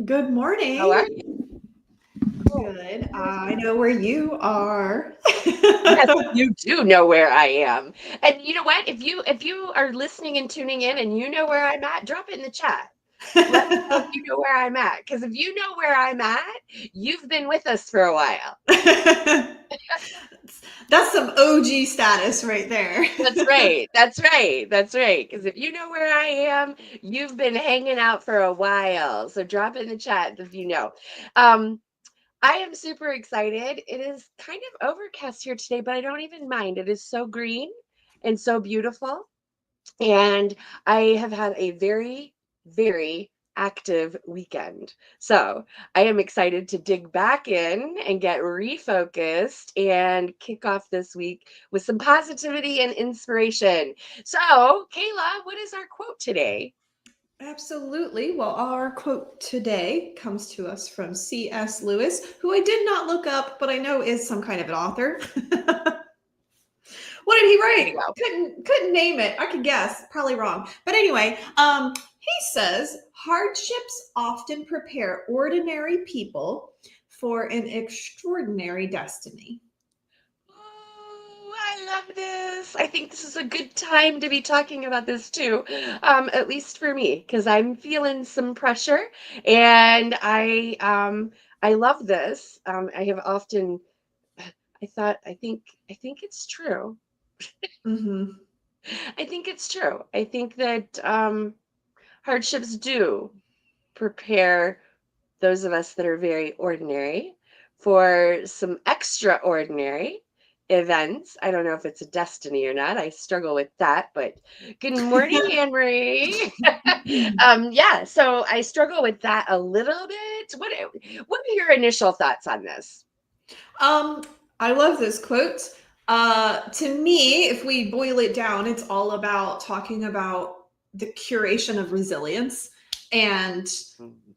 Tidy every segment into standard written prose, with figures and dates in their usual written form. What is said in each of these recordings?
Good How morning. are you? Oh, Good. yours I is- know where you are. Yes, you do know where I am. And you know what? If you are listening and tuning in and you know where I'm at, drop it in the chat. Let me know if you know where I'm at. Because if you know where I'm at, you've been with us for a while. That's some OG status right there. That's right. That's right. That's right. Because if you know where I am, you've been hanging out for a while. So drop it in the chat if you know. Um, I am super excited. It is kind of overcast here today, but I don't even mind. It is so green and so beautiful. And I have had a very, very active weekend. So I am excited to dig back in and get refocused and kick off this week with some positivity and inspiration. So, Kayla, what is our quote today? Absolutely. Well, our quote today comes to us from C.S. Lewis, who I did not look up, but I know is some kind of an author. What did he There you write? go. Couldn't name it. I could guess. Probably wrong. But anyway, he says hardships often prepare ordinary people for an extraordinary destiny. Oh, I love this. I think this is a good time to be talking about this too, at least for me, because I'm feeling some pressure, and I love this. I have often I think it's true. Mm-hmm. I think it's true. I think that hardships do prepare those of us that are very ordinary for some extraordinary events. I don't know if it's a destiny or not. I struggle with that, but good morning, Anne Marie. Yeah, so I struggle with that a little bit. What are your initial thoughts on this? Um, I love this quote. To me, if we boil it down, it's all about talking about the curation of resilience. And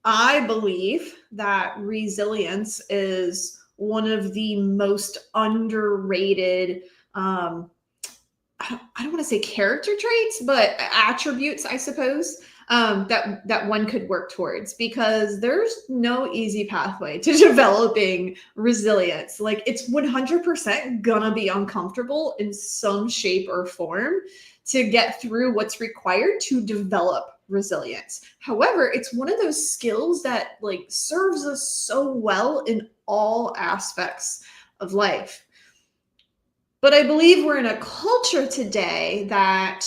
I believe that resilience is one of the most underrated I don't want to say character traits, but attributes, I suppose, that one could work towards because there's no easy pathway to developing resilience. Like it's 100% gonna be uncomfortable in some shape or form to get through what's required to develop resilience. However, it's one of those skills that like serves us so well in all aspects of life. But I believe we're in a culture today that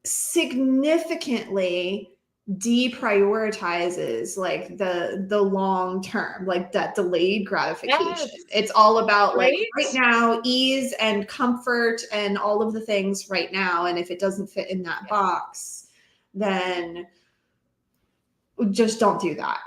significantly deprioritizes like the long term, like that delayed gratification. Yes, It's all about like right right? now ease and comfort and all of the things right now, and if it doesn't fit in that Yes. box, then just don't do that.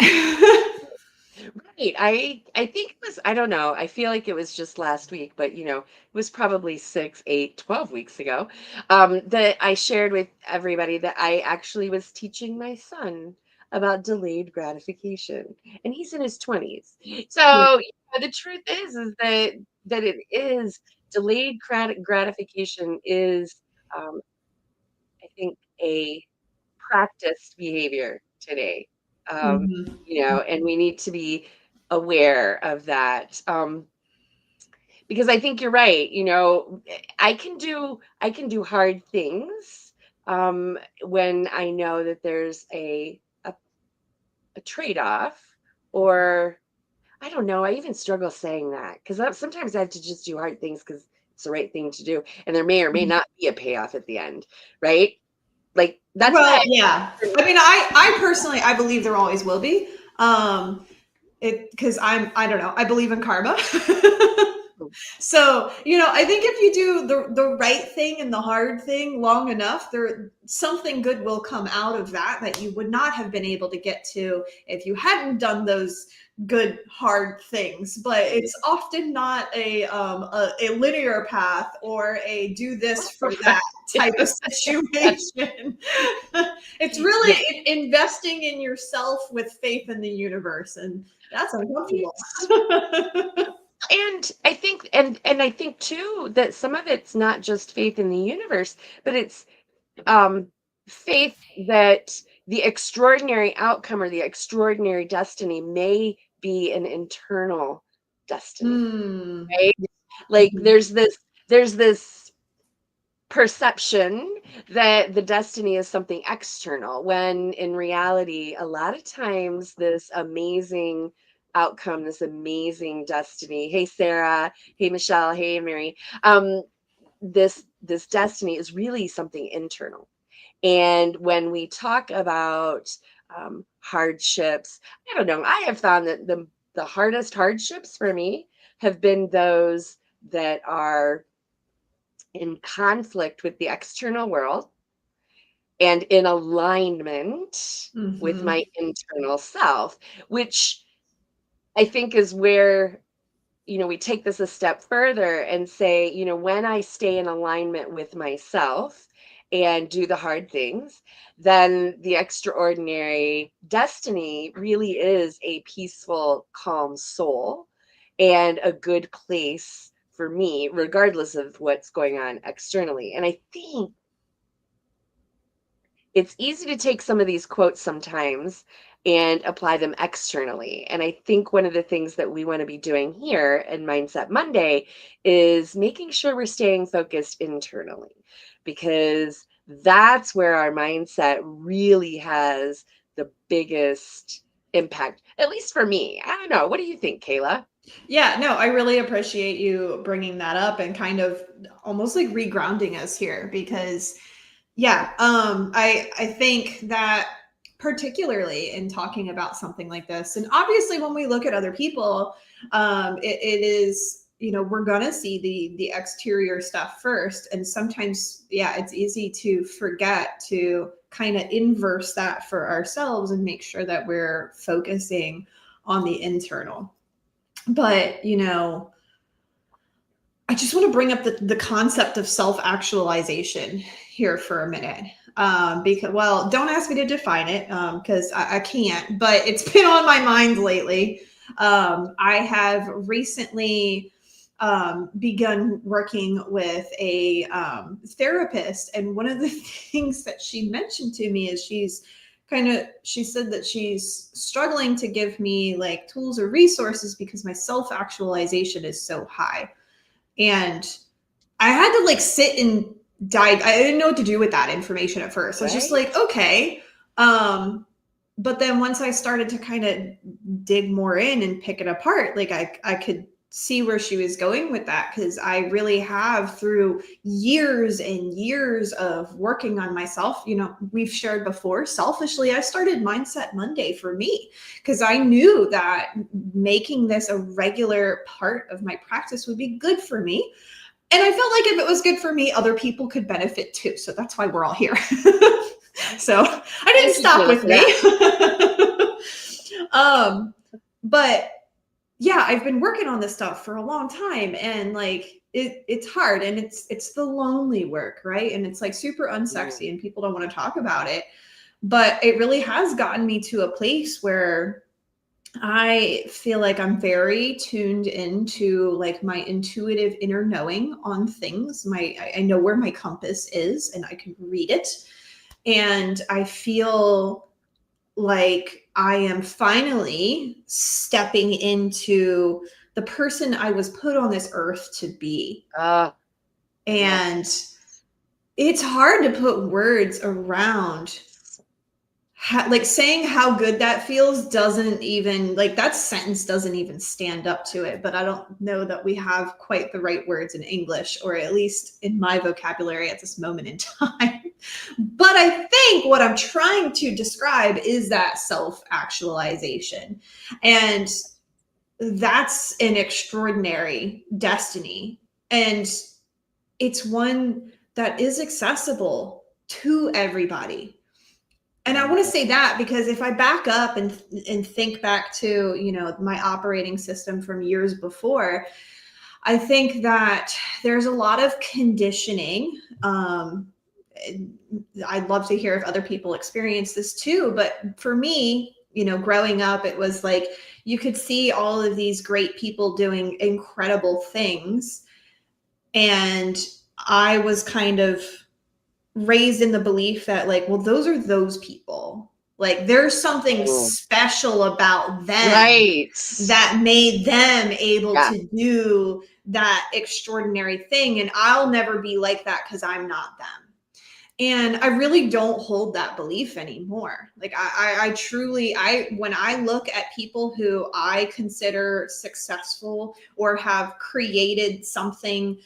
Right. I think it was, I don't know. I feel like it was just last week, but it was probably 6, 8, 12 weeks ago. That I shared with everybody that I actually was teaching my son about delayed gratification, and he's in his 20s. So, the truth is that it is delayed gratification is I think a practiced behavior today. Um, Mhm. and we need to be aware of that. Because I think you're right. I can do hard things when I know that there's a trade-off, or I don't know. I even struggle saying that because sometimes I have to just do hard things because it's the right thing to do, and there may or may not be a payoff at the end, right? Like that's why Well, yeah. I mean, I personally, I believe there always will be. It because I don't know. I believe in karma. So, I think if you do the right thing and the hard thing long enough, there something good will come out of that you would not have been able to get to if you hadn't done those good hard things. But it's often not a linear path or a do this for that type of That's situation. It's yeah, really investing in yourself with faith in the universe, and that's right. uncomfortable. And I think too that some of it's not just faith in the universe, but it's um faith that the extraordinary outcome or the extraordinary destiny may be an internal destiny, Mm. right? Like Mhm. there's this perception that the destiny is something external, when in reality, a lot of times this amazing outcome, this amazing destiny. Hey Sarah, hey Michelle, hey Mary. This destiny is really something internal. And when we talk about hardships, I don't know, I have found that the hardest hardships for me have been those that are in conflict with the external world and in alignment with Mhm. my internal self, which I think is where, we take this a step further and say, when I stay in alignment with myself and do the hard things, then the extraordinary destiny really is a peaceful, calm soul and a good place for me, regardless of what's going on externally. And I think it's easy to take some of these quotes sometimes and apply them externally. And I think one of the things that we want to be doing here in Mindset Monday is making sure we're staying focused internally, because that's where our mindset really has the biggest impact, at least for me. I don't know. What do you think, Kayla? Yeah, no, I really appreciate you bringing that up and kind of almost like regrounding us here because yeah, I think that particularly in talking about something like this, and obviously when we look at other people, it is, we're gonna see the exterior stuff first, and sometimes yeah, it's easy to forget to kind of inverse that for ourselves and make sure that we're focusing on the internal. But I just want to bring up the concept of self actualization here for a minute. Because, well, don't ask me to define it because I can't, but it's been on my mind lately. I have recently begun working with a therapist, and one of the things that she mentioned to me is she said that she's struggling to give me like tools or resources because my self actualization is so high. And I had to like sit and dive. I didn't know what to do with that information at first. I was just Right? like, okay. But then once I started to kind of dig more in and pick it apart, like I could see where she was going with that because I really have through years and years of working on myself. We've shared before, selfishly, I started Mindset Monday for me because I knew that making this a regular part of my practice would be good for me. And I felt like if it was good for me, other people could benefit too. So that's why we're all here. So I didn't Thank you, stop Kayla, with for me. that. But yeah, I've been working on this stuff for a long time, and like it's hard, and it's the lonely work, right? And it's like super Mm, unsexy and people don't want to talk about it. But it really has gotten me to a place where I feel like I'm very tuned into like my intuitive inner knowing on things. I know where my compass is and I can read it. And I feel like I am finally stepping into the person I was put on this earth to be. ah, And yes. it's hard to put words around like saying how good that feels doesn't even like that sentence doesn't even stand up to it. But I don't know that we have quite the right words in English, or at least in my vocabulary at this moment in time. But I think what I'm trying to describe is that self actualization, and that's an extraordinary destiny, and it's one that is accessible to everybody. And I want to Mhm. say that because if I back up and think back to my operating system from years before, I think that there's a lot of conditioning. I'd love to hear if other people experience this too, but for me, growing up, it was like you could see all of these great people doing incredible things, and I was kind of raised in the belief that like, well, those are those people. Like there's something Oh, special about them right. that made them able Yeah. to do that extraordinary thing. And I'll never be like that because I'm not them. And I really don't hold that belief anymore. Like I truly, when I look at people who I consider successful or have created something,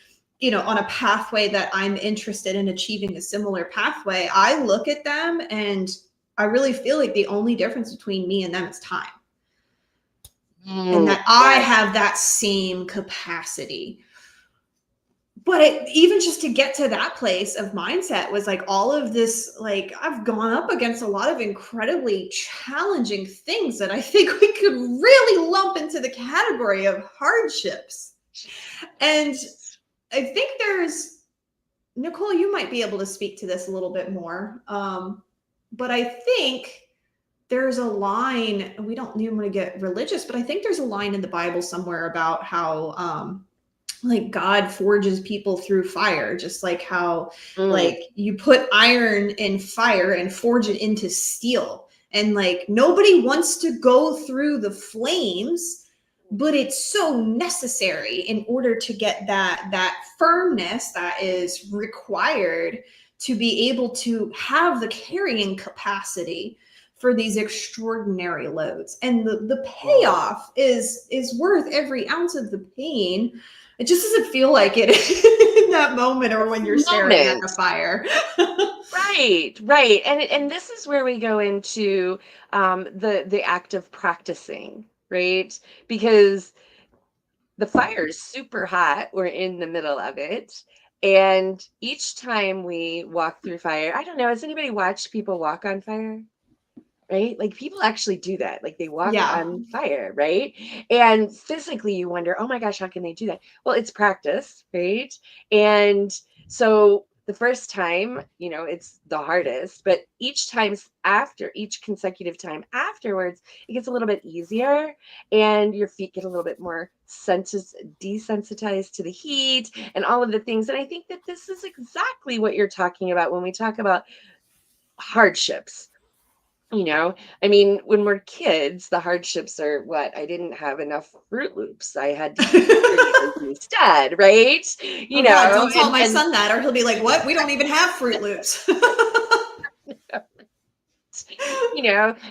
on a pathway that I'm interested in achieving a similar pathway, I look at them and I really feel like the only difference between me and them is time. And that I Yes. have that same capacity. But even just to get to that place of mindset was like all of this, like I've gone up against a lot of incredibly challenging things that I think we could really lump into the category of hardships. And I think Nicole, you might be able to speak to this a little bit more. But I think there's a line, we don't even want to get religious, but I think there's a line in the Bible somewhere about how like God forges people through fire, just like how Mm. like you put iron in fire and forge it into steel. And like nobody wants to go through the flames, but it's so necessary in order to get that firmness that is required to be able to have the carrying capacity for these extraordinary loads. And the Mm. payoff is worth every ounce of the pain. It just doesn't feel like it in that moment or when you're staring at the Moment. fire. Right, right. And this is where we go into the act of practicing, right? Because the fire is super hot. We're in the middle of it. And each time we walk through fire, I don't know, has anybody watched people walk on fire? Right? Like people actually do that. Like they walk Yeah. on fire, right? And physically you wonder, oh my gosh, how can they do that? Well, it's practice, right? And so the first time, it's the hardest, but after each consecutive time afterwards, it gets a little bit easier and your feet get a little bit more desensitized to the heat and all of the things. And I think that this is exactly what you're talking about when we talk about hardships. I mean, when we're kids, the hardships are what? I didn't have enough Fruit Loops. I had to eat Cheerios instead, right? Oh God, don't tell And my son that, or he'll be like, "What? We don't even have Fruit Loops."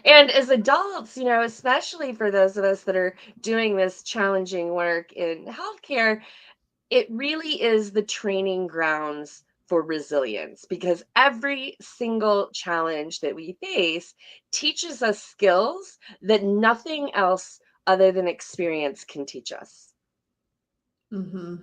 and as adults, especially for those of us that are doing this challenging work in healthcare, it really is the training grounds for resilience because every single challenge that we face teaches us skills that nothing else other than experience can teach us. Hmm.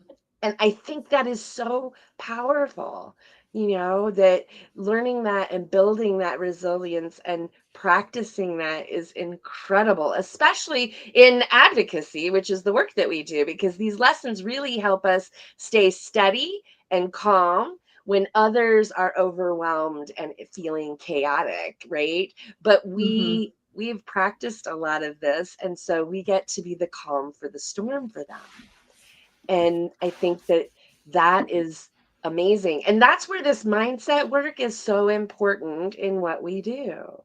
And I think that is so powerful, that learning that and building that resilience and practicing that is incredible, especially in advocacy, which is the work that we do, because these lessons really help us stay steady and calm when others are overwhelmed and feeling chaotic, right? But Hmm. we've practiced a lot of this, and so we get to be the calm for the storm for them. And I think that that is amazing. And that's where this mindset work is so important in what we do,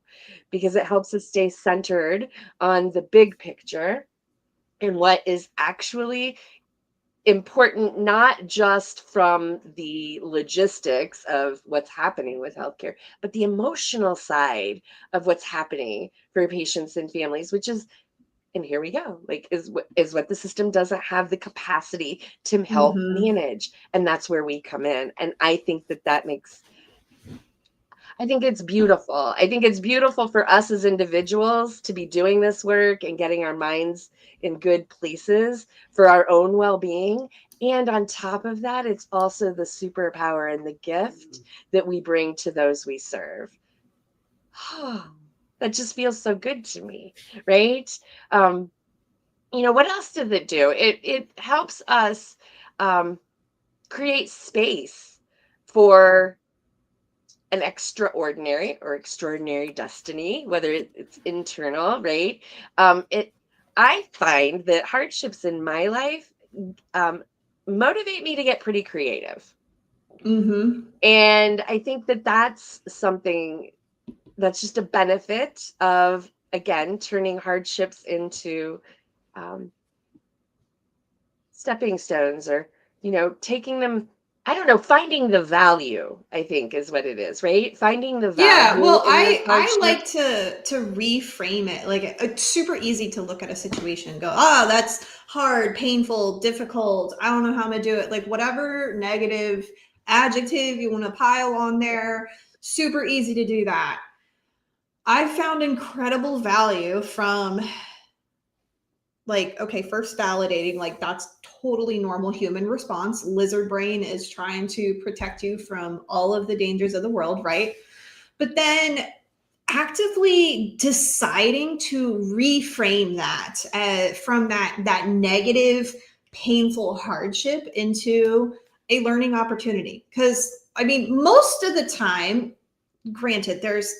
because it helps us stay centered on the big picture and what is actually important, not just from the logistics of what's happening with healthcare, but the emotional side of what's happening for patients and families, which is, and here we go, like is what the system doesn't have the capacity to help Hmm. manage, and that's where we come in. And I think it's beautiful. I think it's beautiful for us as individuals to be doing this work and getting our minds in good places for our own well-being. And on top of that, it's also the superpower and the gift that we bring to those we serve. That just feels so good to me, right? um, what else does it do? It helps us um, create space for an extraordinary or extraordinary destiny, whether it's internal, right? It I find that hardships in my life um, motivate me to get pretty creative, Hmm. and I think that that's something that's just a benefit of, again, turning hardships into um, stepping stones, or, taking them, I don't know, finding the value, I think is what it is, right? Finding the Yeah, value well, in those I hardships. like to reframe it. Like it's super easy to look at a situation and go, "Ah, that's hard, painful, difficult. I don't know how I'm gonna do it." Like whatever negative adjective you want to pile on there, super easy to do that. I found incredible value from like, okay, first validating like that's totally normal human response. Lizard brain is trying to protect you from all of the dangers of the world, right? But then actively deciding to reframe that from that negative painful hardship into a learning opportunity, because I mean most of the time, granted, there's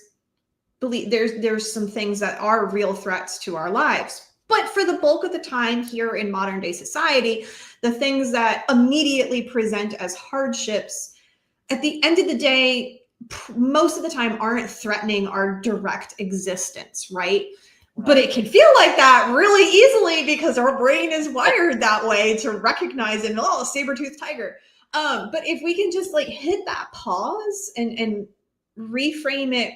some things that are real threats to our lives, but for the bulk of the time here in modern day society, the things that immediately present as hardships at the end of the day, most of the time aren't threatening our direct existence, right? But Right. it can feel like that really easily because our brain is wired that way to recognize it. Oh, saber-toothed tiger. But if we can just like hit that pause and reframe it,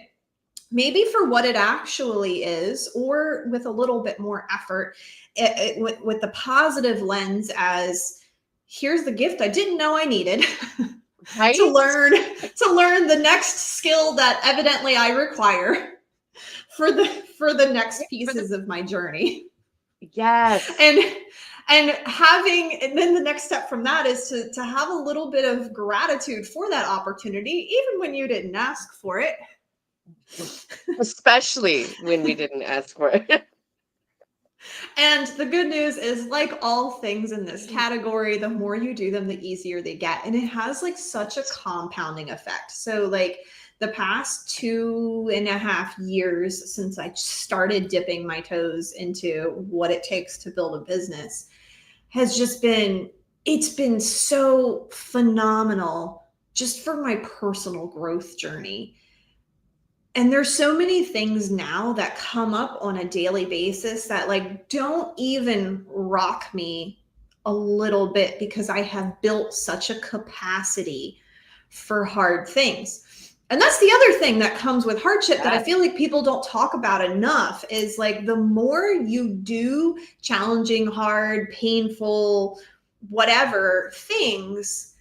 maybe for what it actually is, or with a little bit more effort, with the positive lens as here's the gift I didn't know I needed. to Right? learn to learn the next skill that evidently I require for the next For the pieces of my journey. Yes. And and then the next step from that is to have a little bit of gratitude for that opportunity, even when you didn't ask for it. Especially when we didn't ask for it. And the good news is, like all things in this category, the more you do them, the easier they get. And it has like such a compounding effect. So, like the past 2.5 years since I started dipping my toes into what it takes to build a business has just been, it's been so phenomenal just for my personal growth journey. And there's so many things now that come up on a daily basis that like don't even rock me a little bit because I have built such a capacity for hard things. And that's the other thing that comes with hardship that I Yeah. feel like people don't talk about enough is like the more you do challenging, hard, painful, whatever things,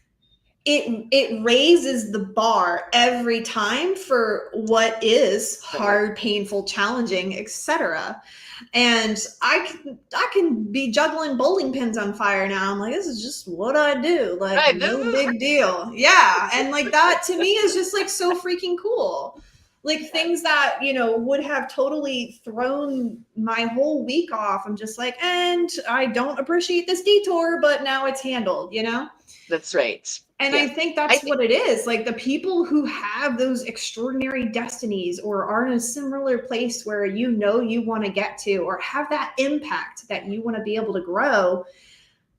it raises the bar every time for what is Right. hard, painful, challenging, etc. And I can be juggling bowling pins on fire now. I'm like, this is just what I do, like Right. This no is big deal. Yeah, and like that to me is just like so freaking cool. Like things that would have totally thrown my whole week off. I'm just like, and I don't appreciate this detour, but now it's handled. that's right. And I Yes. think I that's think what it is. Like the people who have those extraordinary destinies or are in a similar place where you want to get to or have that impact that you want to be able to grow,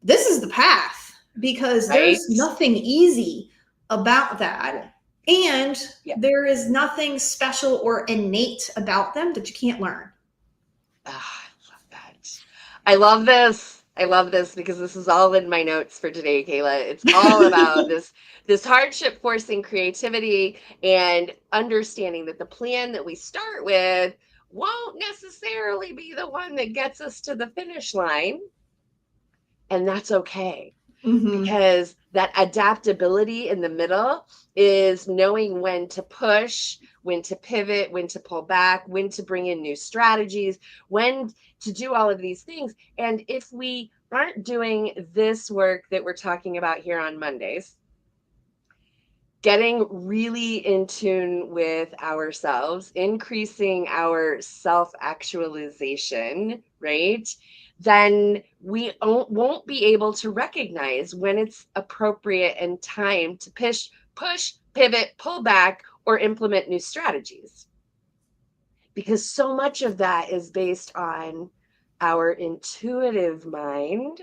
this is the path because there's right. nothing easy about Yeah. that. And Yeah. there is nothing special or innate about them that you can't learn. Ah, I love that. I love this. I love this because this is all in my notes for today, Kayla. It's all about this hardship forcing creativity and understanding that the plan that we start with won't necessarily be the one that gets us to the finish line, and that's okay. Hmm. Because that adaptability in the middle is knowing when to push, when to pivot, when to pull back, when to bring in new strategies, when to do all of these things. And if we aren't doing this work that we're talking about here on Mondays, getting really in tune with ourselves, increasing our self actualization, right? Then we won't be able to recognize when it's appropriate and time to push, pivot, pull back, or implement new strategies. Because so much of that is based on our intuitive mind,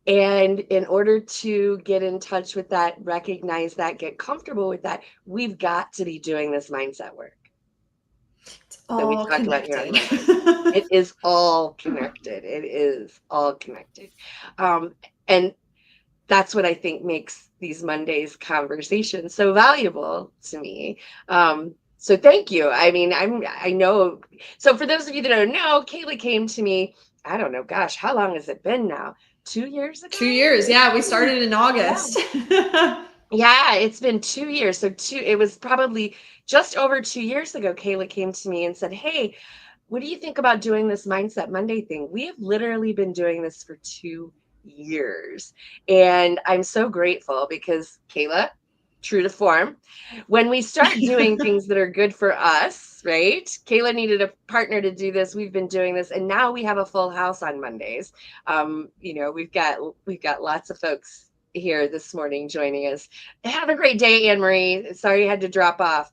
and in order to get in touch with that, recognize that, get comfortable with that, we've got to be doing this mindset work. that we all talk about here on connected. Mondays. It is all connected. It is all connected. And that's what I think makes these Mondays conversations so valuable to me. So thank you. I mean, I know. So for those of you that don't know, Kayla came to me. I don't know. Gosh, how long has it been now? 2 years ago. 2 years. Yeah, we started in Yeah. August. Yeah, it's been 2 years. So it was probably just over 2 years ago. Kayla came to me and said, "Hey, what do you think about doing this Mindset Monday thing? We have literally been doing this for 2 years." And I'm so grateful because Kayla, true to form, when we start doing things that are good for us, right? Kayla needed a partner to do this. We've been doing this, and now we have a full house on Mondays. We've got lots of folks here this morning joining us. Have a great day, Anne Marie. Sorry you had to drop off.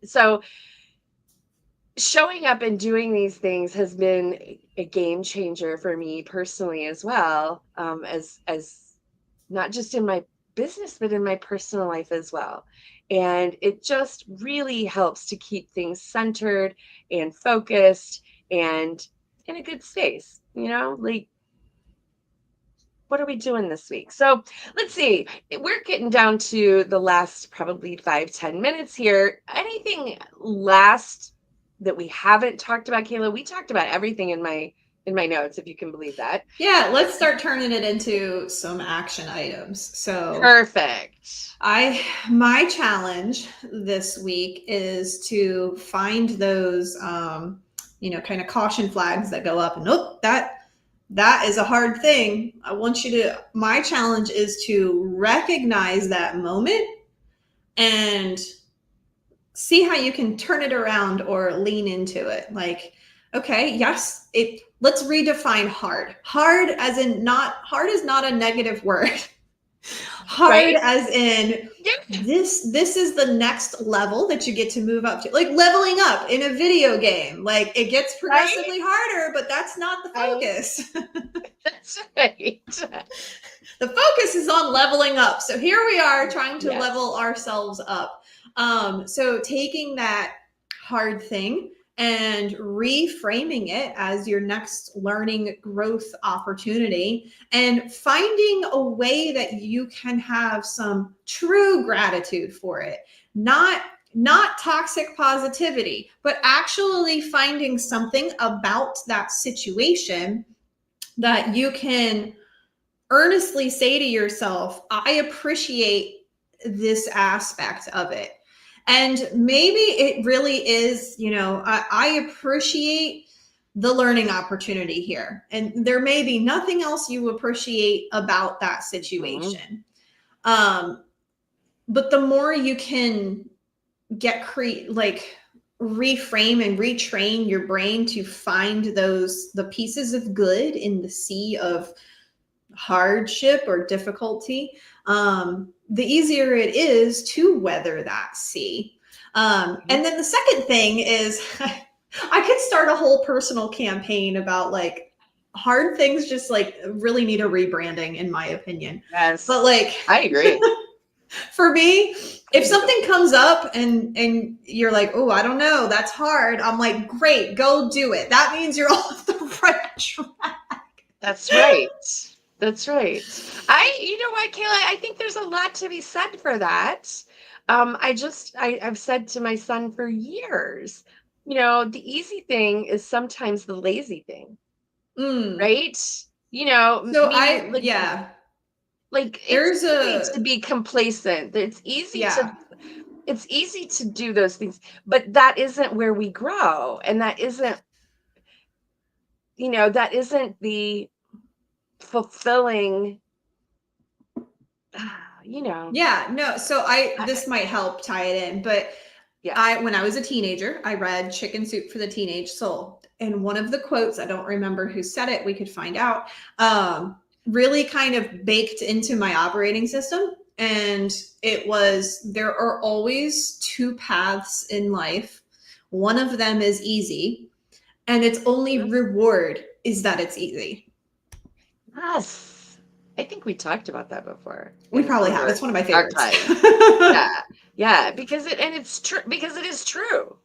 So showing up and doing these things has been a game changer for me personally as well, as not just in my business but in my personal life as well. And it just really helps to keep things centered and focused and in a good space, like what are we doing this week? So let's see. We're getting down to the last probably 5-10 minutes here. Anything last that we haven't talked about, Kayla? We talked about everything in my notes, if you can believe that. Yeah, let's start turning it into some action items. So Perfect. my challenge this week is to find those kind of caution flags that go up and that is a hard thing. My challenge is to recognize that moment and see how you can turn it around or lean into it. Like, okay, yes, let's redefine hard. Hard is not a negative word. Hard Right? as in Yeah. this is the next level that you get to move up to. Like leveling up in a video game. Like it gets progressively Right? harder, but that's not the Right? focus. That's right. The focus is on leveling up. So here we are trying to level Yes. ourselves up. So taking that hard thing and reframing it as your next learning growth opportunity and finding a way that you can have some true gratitude for it. Not toxic positivity, but actually finding something about that situation that you can earnestly say to yourself, I appreciate this aspect of it. And maybe it really is, I appreciate the learning opportunity here. And there may be nothing else you appreciate about that Mm-hmm. situation. But the more you can reframe and retrain your brain to find the pieces of good in the sea of hardship or difficulty, the easier it is to weather that sea. And then the second thing is I could start a whole personal campaign about like hard things just like really need a rebranding, in my opinion. But Yes. like I agree. for me, I if do. something comes up and you're like, oh, I don't know, that's hard, I'm like, great, go do it. That means you're off the right track. That's right. That's right. You know what, Kayla? I think there's a lot to be said for that. I've said to my son for years, the easy thing is sometimes the lazy thing, Mm. right? So Meaning like it's there's easy to a, be complacent. yeah, It's easy to do those things, but that isn't where we grow, and that isn't the fulfilling, you know. yeah, no. So I, this might help tie it in, but yes. when I was a teenager, I read Chicken Soup for the Teenage Soul. And one of the quotes, I don't remember who said it, we could find out, really kind of baked into my operating system. And it was, there are always two paths in life. One of them is easy, and its only reward is that it's easy. Yes. I think we talked about that before We in some probably of have. our It's one of my favorites. archives. Yeah. Yeah, because it is true.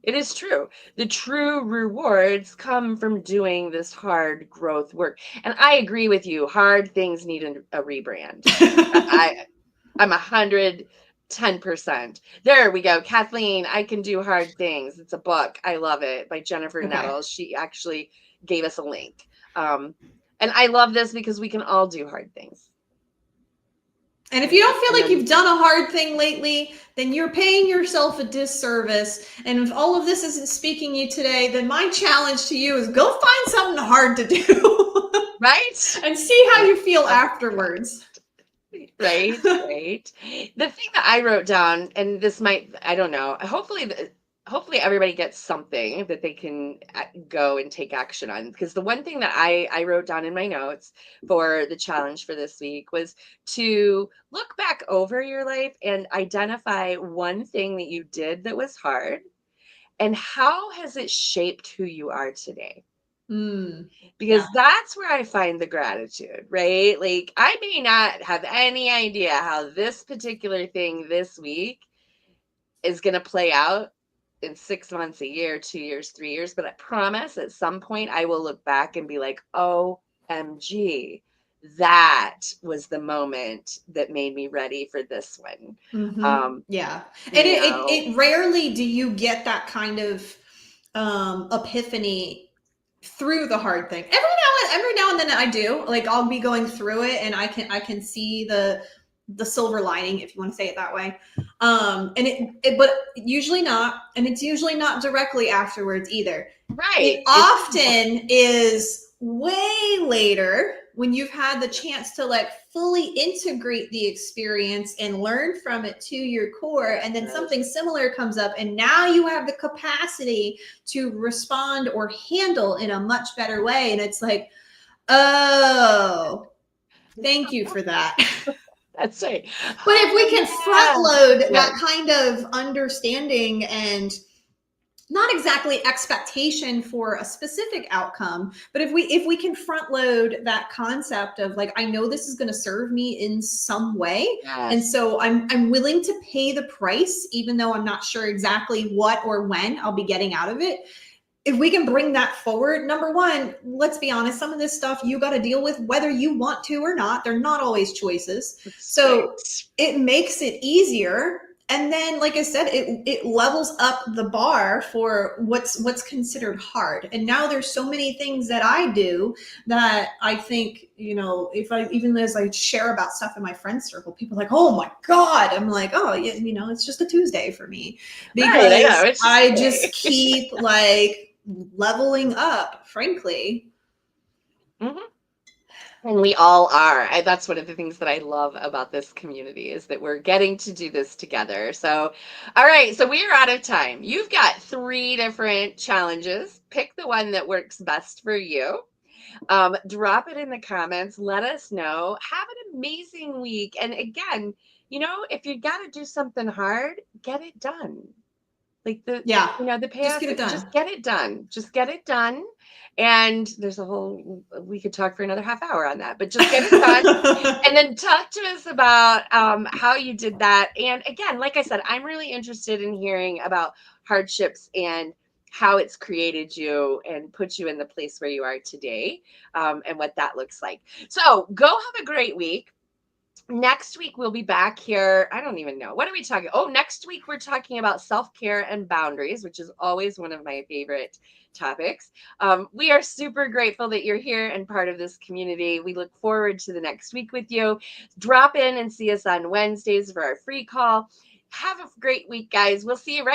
It is true. The true rewards come from doing this hard growth work. And I agree with you. Hard things need a rebrand. I I'm 110%. There we go. Kathleen, I Can Do Hard Things. It's a book. I love it, by Jennifer Okay. Nettles. She actually gave us a link. Um, and I love this because we can all do hard things. And if you don't feel And like then, you've done a hard thing lately, then you're paying yourself a disservice. And if all of this isn't speaking you today, then my challenge to you is go find something hard to do right? and see how Oh, you feel oh, afterwards. right, right. The thing that I wrote down, and this might, I don't know, hopefully everybody gets something that they can go and take action on. Because the one thing that I wrote down in my notes for the challenge for this week was to look back over your life and identify one thing that you did that was hard, and how has it shaped who you are today? Mm, yeah. Because that's where I find the gratitude, right? Like, I may not have any idea how this particular thing this week is going to play out in 6 months, a year, 2 years, 3 years, but I promise at some point I will look back and be like, OMG, that was the moment that made me ready for this one. Mm-hmm. Um, Yeah. And you know, it rarely do you get that kind of epiphany through the hard thing. Every now and then I do. Like I'll be going through it and I can see the silver lining, if you want to say it that way. And but usually not, and it's usually not directly afterwards either. It right. often is way later when you've had the chance to like fully integrate the experience and learn from it to your core, and then something similar comes up and now you have the capacity to respond or handle in a much better way, and it's like, oh, thank you for that. That's right. But if we Oh, can front yeah. load Yeah. that kind of understanding and not exactly expectation for a specific outcome, but if we can front load that concept of like, I know this is going to serve me in some way, and Yes. so I'm willing to pay the price even though I'm not sure exactly what or when I'll be getting out of it. If we can bring that forward, number one, let's be honest, some of this stuff you got to deal with whether you want to or not. They're not always choices. That's right. So it makes it easier. And then, like I said, it levels up the bar for what's considered hard. And now there's so many things that I do that I think, you know, if I even as I share about stuff in my friend circle, people are like, oh my God. I'm like, oh, yeah, you know, it's just a Tuesday for me, Right. I know. because It's just I okay. just keep like leveling up, frankly. Mhm. And we all are. That's one of the things that I love about this community, is that we're getting to do this together. So, all right. So we are out of time. You've got 3 different challenges. Pick the one that works best for you. Drop it in the comments. Let us know. Have an amazing week. And again, if you got to do something hard, get it done. Like Yeah, the just payoff, get it done. just get it done. Just get it done. And there's we could talk for another half hour on that, but just get it done. And then talk to us about how you did that. And again, like I said, I'm really interested in hearing about hardships and how it's created you and put you in the place where you are today, and what that looks like. So go have a great week. Next week we'll be back here. I don't even know. What are we talking? Oh, next week we're talking about self-care and boundaries, which is always one of my favorite topics. We are super grateful that you're here and part of this community. We look forward to the next week with you. Drop in and see us on Wednesdays for our free call. Have a great week, guys. We'll see you right